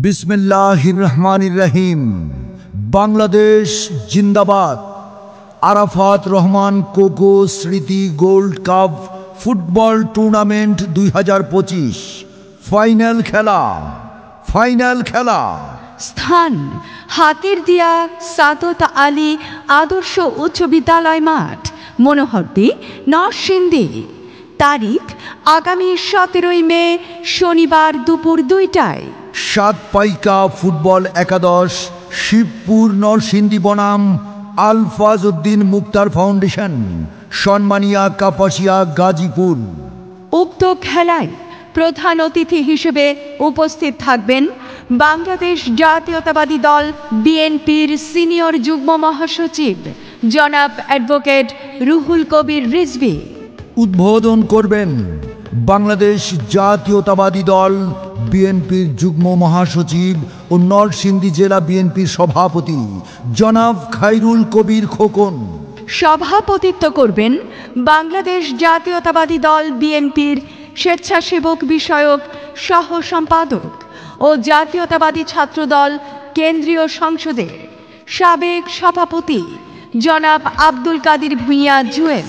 বিসমিল্লাহির রহমানির রহিম। বাংলাদেশ জিন্দাবাদ। আরাফাত রহমান কোকো স্মৃতি gold cup football tournament 2025 final খেলা। স্থান হাতিরদিয়া সাদত আলী আদর্শ উচ্চ বিদ্যালয় মাঠ, মনোহরদী, নরসিংদী। তারিখ আগামী 17 মে শনিবার দুপুর 2টায়। সাতপাইকা ফুটবল একাদশ, শিবপুর, নরসিংদী বনাম আলফাজ উদ্দিন মুক্তার ফাউন্ডেশন, সন্মানিয়া, কাপাসিয়া, গাজীপুর। উক্ত খেলায় প্রধান অতিথি হিসেবে উপস্থিত থাকবেন বাংলাদেশ জাতীয়তাবাদী দল বিএনপির সিনিয়র যুগ্ম মহাসচিব জনাব অ্যাডভোকেট রুহুল কবির রিজভী। উদ্বোধন করবেন বাংলাদেশ জাতীয়তাবাদী দল বিএনপির যুগ্ম মহাসচিব ও নরসিংদী জেলা বিএনপির সভাপতি জনাব খায়রুল কবির খোকন। সভাপতিত্ব করবেন বাংলাদেশ জাতীয়তাবাদী দল বিএনপির স্বেচ্ছাসেবক বিষয়ক সহ সম্পাদক ও জাতীয়তাবাদী ছাত্রদল কেন্দ্রীয় সংসদের সাবেক সভাপতি জনাব আব্দুল কাদির ভূঁইয়া জুয়েল।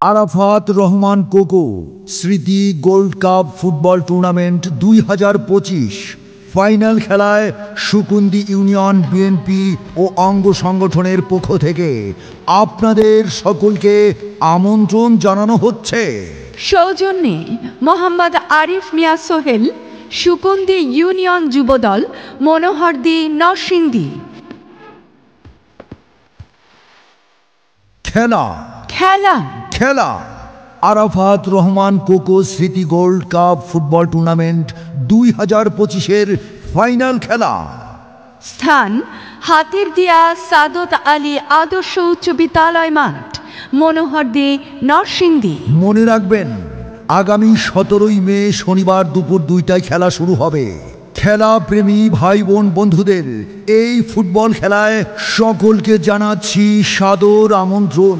আরাফাত রহমান কোকো স্মৃতি gold cup football tournament 2025 final খেলায় সুকুন্দি ইউনিয়ন বিএনপি ও অঙ্গ সংগঠনের পক্ষ থেকে আপনাদের সকলকে আমন্ত্রণ জানানো হচ্ছে। সৌজন্যে মোহাম্মদ আরিফ মিয়া সোহেল, সুকুন্দি ইউনিয়ন যুবদল, মনোহরদী, নরসিংদী। খেলা আরাফাত রহমান কোকো স্মৃতি গোল্ড কাপ ফুটবল টুর্নামেন্ট 2025-এর ফাইনাল খেলা। স্থান হাতিরদিয়া সাদত আলী আদর্শ উচ্চ বিদ্যালয় মাঠ, মনোহরদী, নরসিংদী। মনে রাখবেন, আগামী 17 মে শনিবার দুপুর 2টায় খেলা শুরু হবে। খেলা প্রেমী ভাই বোন বন্ধুদের এই ফুটবল খেলায় সকলকে জানাচ্ছি সাদর আমন্ত্রণ।